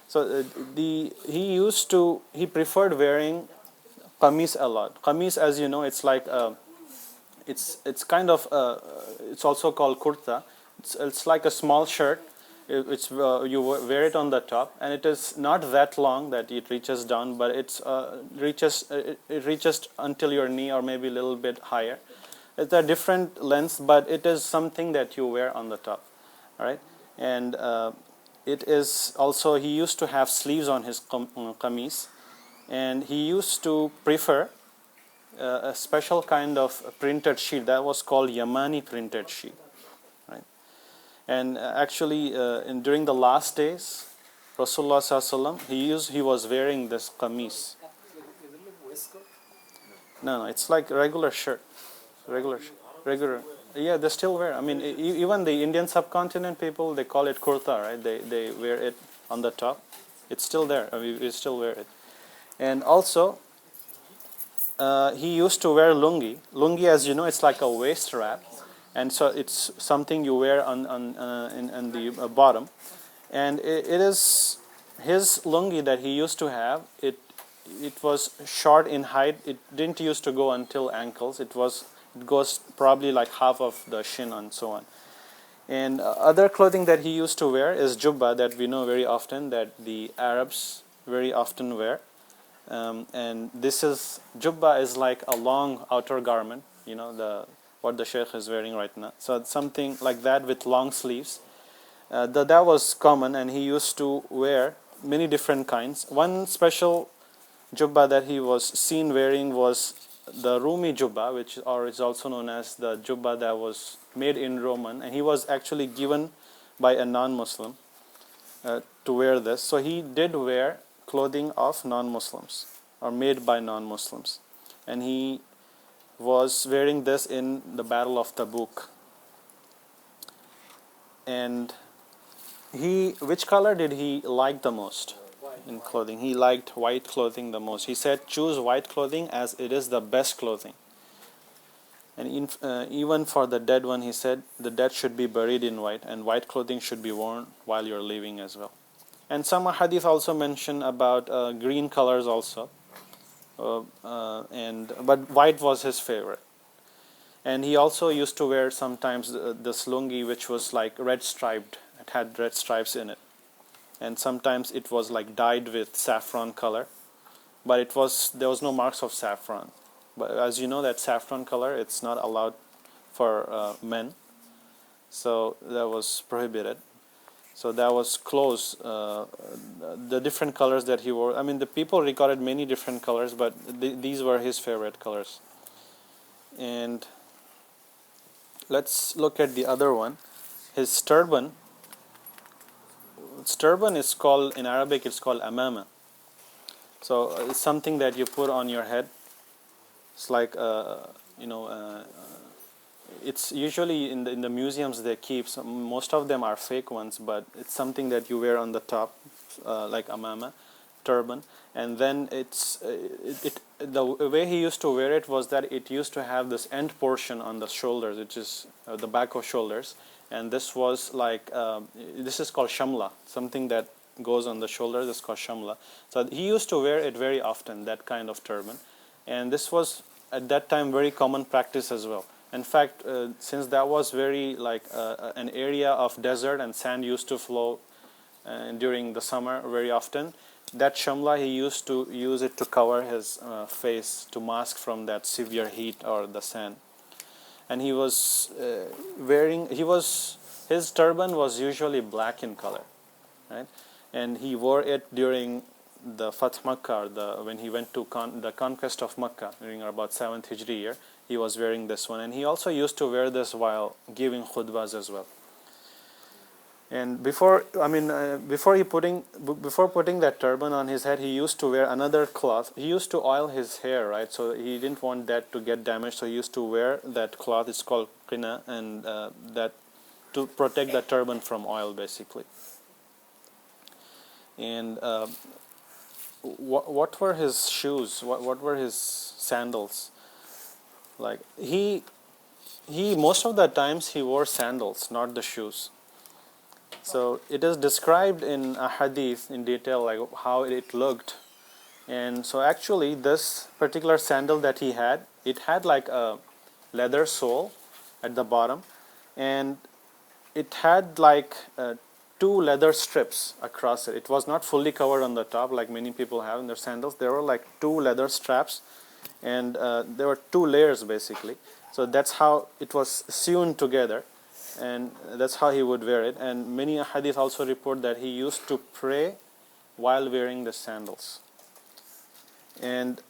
So he preferred wearing qamis a lot. Qamis, as you know, it's like it's kind of it's also called kurta. It's like a small shirt. It's you wear it on the top, and it is not that long that it reaches down, but it reaches until your knee or maybe a little bit higher. It's a different length, but it is something that you wear on the top, all right? And it is also, he used to have sleeves on his qamis, and he used to prefer a special kind of printed sheet that was called Yamani printed sheet, right? And actually, during the last days, Rasulullah Sallallahu Alaihi Wasallam, he was wearing this qamis. No, it's like regular shirt, regular. Yeah, they still wear. I mean, even the Indian subcontinent people, they call it kurta, right? They wear it on the top. It's still there. I mean, we still wear it. And also, he used to wear lungi. Lungi, as you know, it's like a waist wrap, and so it's something you wear in the bottom. And it is his lungi that he used to have. It was short in height. It didn't used to go until ankles. It goes probably like half of the shin and so on. And other clothing that he used to wear is jubba, that we know very often, that the Arabs very often wear. And this is, jubba is like a long outer garment, you know, what the Sheikh is wearing right now. So it's something like that with long sleeves. That was common, and he used to wear many different kinds. One special jubba that he was seen wearing was the Rumi jubba, which is also known as the jubba that was made in Roman, and he was actually given by a non-Muslim to wear this. So he did wear clothing of non-Muslims or made by non-Muslims, and he was wearing this in the Battle of Tabuk. And which color did he like the most in clothing? He liked white clothing the most. He said, choose white clothing as it is the best clothing. And even for the dead one, he said, the dead should be buried in white, and white clothing should be worn while you're living as well. And some hadith also mention about green colors also, but white was his favorite. And he also used to wear sometimes this lungi, which was like red striped. It had red stripes in it, and sometimes it was like dyed with saffron color, but there was no marks of saffron. But as you know, that saffron color, it's not allowed for men, so that was prohibited. So that was clothes, the different colors that he wore. I mean, the people recorded many different colors, but these were his favorite colors. And let's look at the other one. His turban. Turban is called, in Arabic, it's called amama. So it's something that you put on your head. It's like, it's usually in the museums they keep. Most of them are fake ones, but it's something that you wear on the top, like amama, turban. And then the way he used to wear it was that it used to have this end portion on the shoulders, which is the back of shoulders. And this was like, this is called shamla, something that goes on the shoulders is called shamla. So he used to wear it very often, that kind of turban. And this was at that time very common practice as well. In fact, since that was very like an area of desert and sand used to flow during the summer very often, that shamla, he used to use it to cover his face, to mask from that severe heat or the sand. And he was his turban was usually black in color, right? And he wore it during the Fath Makkah, when he went to the conquest of Makkah during about 7th Hijri year. He was wearing this one, and he also used to wear this while giving khutbahs as well. And before putting that turban on his head, he used to wear another cloth. He used to oil his hair, right? So he didn't want that to get damaged. So he used to wear that cloth. It's called qina, and that to protect the turban from oil, basically. And what were his shoes? What were his sandals? Like he most of the times he wore sandals, not the shoes. So it is described in a hadith in detail, like how it looked. And so actually this particular sandal that he had, it had like a leather sole at the bottom, and it had like two leather strips across it. It was not fully covered on the top like many people have in their sandals. There were like two leather straps, and there were two layers basically. So that's how it was sewn together, and that's how he would wear it. And many hadith also report that he used to pray while wearing the sandals. And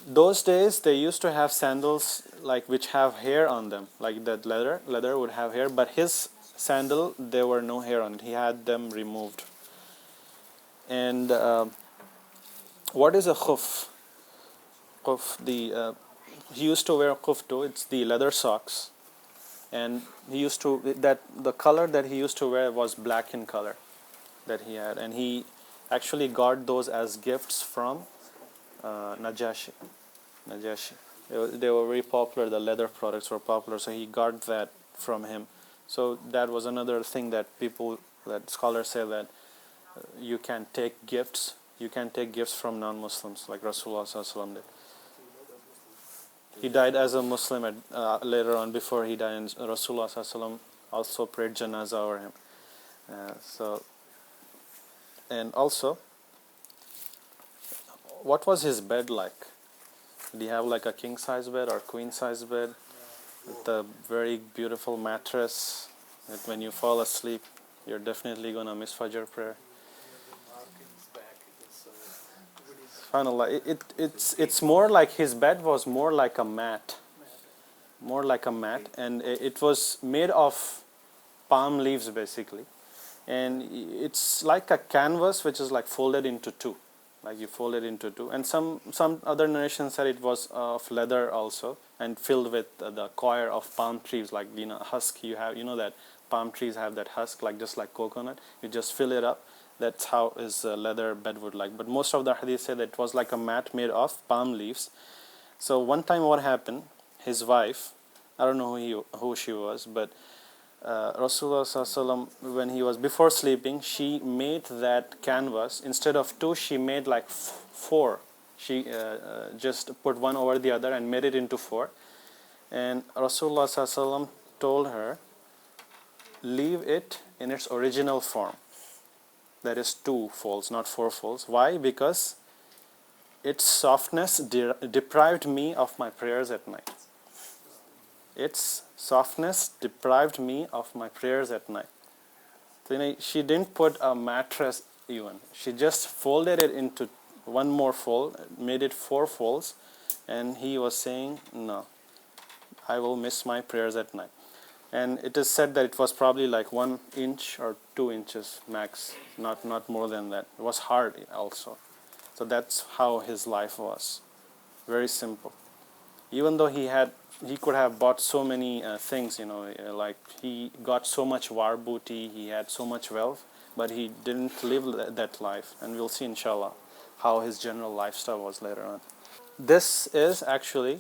those days they used to have sandals like which have hair on them, like that leather would have hair, but his sandal, there were no hair on it. He had them removed. And what is a khuf? He used to wear khuf too. It's the leather socks, and the color that he used to wear was black in color that he had, and he actually got those as gifts from Najashi. They were very popular. The leather products were popular, so he got that from him. So that was another thing that scholars say, that you can take gifts. You can take gifts from non-Muslims, like Rasulullah ﷺ did. He died as a Muslim later on. Before he died, and Rasulullah ﷺ also prayed janazah over him. And also, what was his bed like? Did he have like a king size bed or queen size bed with a very beautiful mattress that when you fall asleep you're definitely gonna miss Fajr prayer? SubhanAllah, it's more like his bed was more like a mat, and it was made of palm leaves basically, and it's like a canvas which is like folded into two. Like you fold it into two, and some other narrations said it was of leather also, and filled with the coir of palm trees, like husk you have. You know that palm trees have that husk, like just like coconut. You just fill it up. That's how his leather bed would like. But most of the hadith say that it was like a mat made of palm leaves. So one time, what happened? His wife, I don't know who she was, but Rasulullah ﷺ, when he was before sleeping, she made that canvas, instead of two, she made like four. She just put one over the other and made it into four. And Rasulullah ﷺ told her, leave it in its original form. That is two folds, not four folds. Why? Because its softness deprived me of my prayers at night. Its softness deprived me of my prayers at night. So, she didn't put a mattress even. She just folded it into one more fold, made it four folds, and he was saying, no, I will miss my prayers at night. And it is said that it was probably like 1 inch or 2 inches max, not more than that. It was hard also. So that's how his life was. Very simple. Even though he could have bought so many things, like he got so much war booty, he had so much wealth, but he didn't live that life. And we'll see, inshallah, how his general lifestyle was later on. This is actually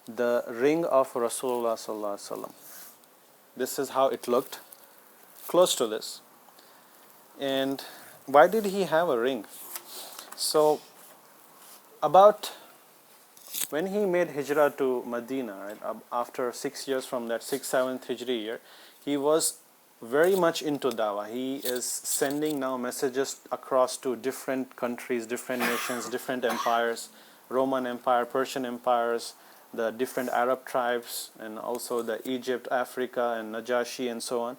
the ring of Rasulullah Sallallahu Alaihi Wasallam. This is how it looked, close to this. And why did he have a ring? So, about when he made hijrah to Medina, right, after 6 years from that 6th-7th Hijri year, he was very much into dawah. He is sending now messages across to different countries, different nations, different empires, Roman Empire, Persian empires, the different Arab tribes, and also the Egypt, Africa, and Najashi, and so on.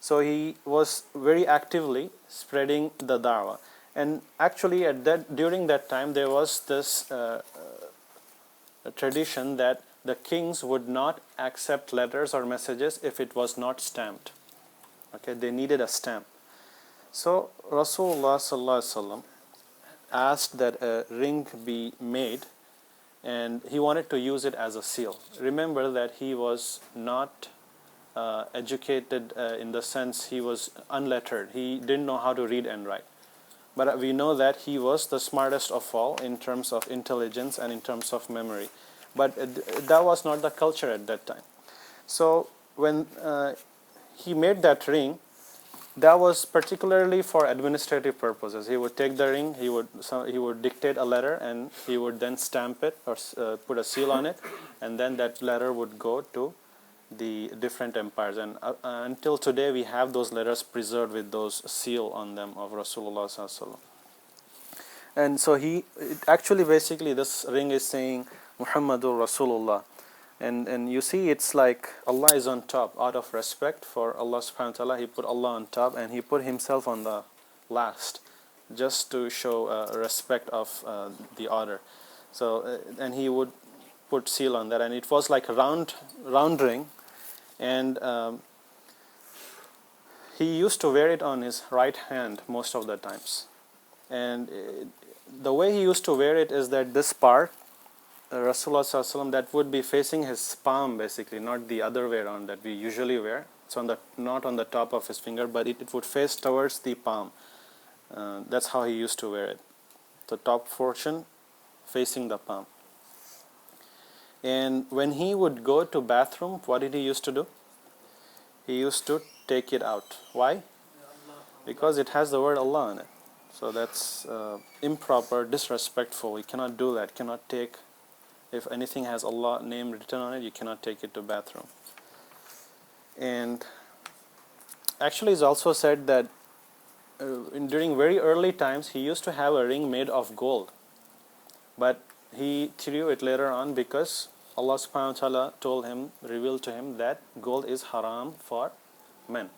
So he was very actively spreading the dawah. And actually, during that time, there was this tradition that the kings would not accept letters or messages if it was not stamped. Okay, they needed a stamp. So Rasulullah Sallallahu Alaihi Wasallam asked that a ring be made, and he wanted to use it as a seal. Remember that he was not educated in the sense he was unlettered. He didn't know how to read and write. But we know that he was the smartest of all in terms of intelligence and in terms of memory. But that was not the culture at that time. So when he made that ring, that was particularly for administrative purposes. He would take the ring, he would dictate a letter, and he would then stamp it or put a seal on it, and then that letter would go to the different empires. And until today, we have those letters preserved with those seal on them of Rasulullah Sallallahu Alaihi Wasallam. And so actually basically this ring is saying Muhammadur Rasulullah. And you see, it's like Allah is on top. Out of respect for Allah subhanahu wa ta'ala, He put Allah on top and He put Himself on the last, just to show respect of the order. So and He would put seal on that, and it was like a round ring, and He used to wear it on His right hand most of the times. And the way He used to wear it is that this part, Rasulullah Sallallahu Alaihi Wasallam, that would be facing his palm basically, not the other way around that we usually wear. It's not on the top of his finger, but it would face towards the palm. That's how he used to wear it. The top portion facing the palm. And when he would go to bathroom, what did he used to do? He used to take it out. Why? Because it has the word Allah on it. So that's improper, disrespectful. You cannot do that. Cannot take. If anything has Allah name written on it, you cannot take it to bathroom. And actually it's also said that during very early times he used to have a ring made of gold, but he threw it later on because Allah subhanahu wa ta'ala told him, revealed to him that gold is haram for men.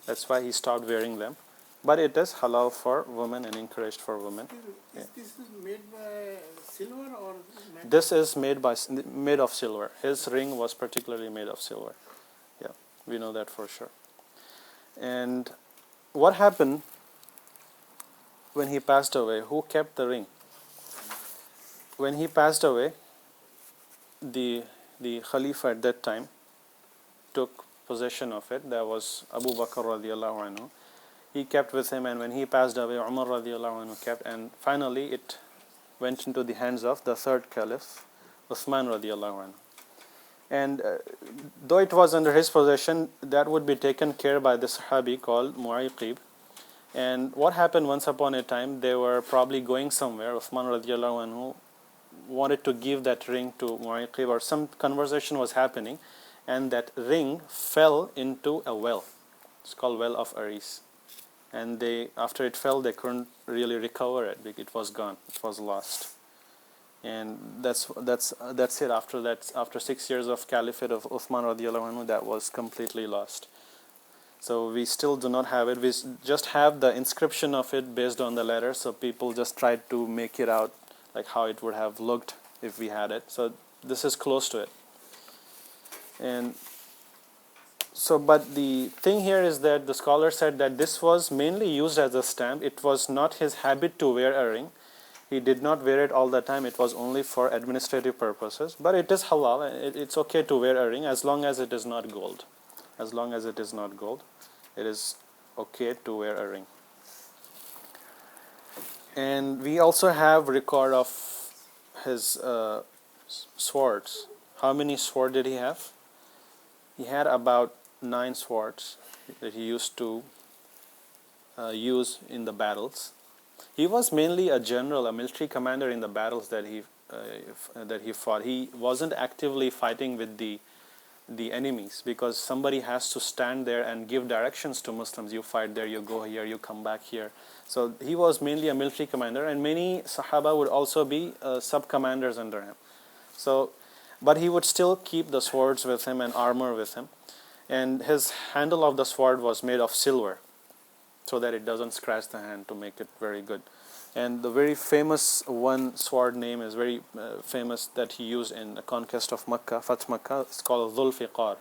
That's why he stopped wearing them. But it is halal for women and encouraged for women. Is this made by silver or metal? This is made of silver. His ring was particularly made of silver. Yeah, we know that for sure. And what happened when he passed away? Who kept the ring? When he passed away, the Khalifa at that time took possession of it. That was Abu Bakr radiallahu anhu. He kept with him, and when he passed away, Umar radiallahu anhu kept, and finally it went into the hands of the third caliph, Uthman radiallahu anhu. And though it was under his possession, that would be taken care by the Sahabi called Mu'ayqib. And what happened once upon a time, they were probably going somewhere. Uthman radiallahu anhu wanted to give that ring to Mu'ayqib, or some conversation was happening, and that ring fell into a well. It's called Well of Aris. And after it fell, they couldn't really recover it. It was gone. It was lost. And that's it. After that, after 6 years of caliphate of Uthman radiallahu anhu, that was completely lost. So we still do not have it. We just have the inscription of it based on the letter. So people just tried to make it out like how it would have looked if we had it. So this is close to it. And so, but the thing here is that the scholar said that this was mainly used as a stamp. It was not his habit to wear a ring. He did not wear it all the time. It was only for administrative purposes. But it is halal. It's okay to wear a ring as long as it is not gold. As long as it is not gold, it is okay to wear a ring. And we also have record of his swords. How many swords did he have? He had about 9 swords that he used to use in the battles. He was mainly a general, a military commander in the battles that he fought. He wasn't actively fighting with the enemies, because somebody has to stand there and give directions to Muslims. You fight there, you go here, you come back here. So he was mainly a military commander, and many Sahaba would also be sub-commanders under him. So, but he would still keep the swords with him and armor with him. And his handle of the sword was made of silver, so that it doesn't scratch the hand, to make it very good. And the very famous one sword name is very famous that he used in the conquest of Makkah, Fath Makkah. It's called Dhul Fiqar.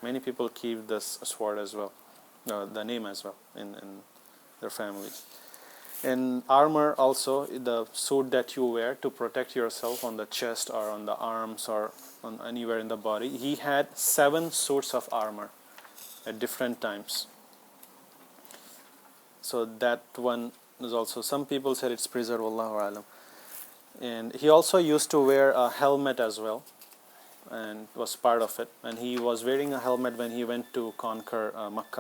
Many people keep this sword as well, the name as well in their families. In armor also, the suit that you wear to protect yourself on the chest or on the arms or on anywhere in the body. He had 7 suits of armor at different times. So that one is also, some people said it's preserved, Wallahu alam. And he also used to wear a helmet as well, and was part of it. And he was wearing a helmet when he went to conquer Makkah.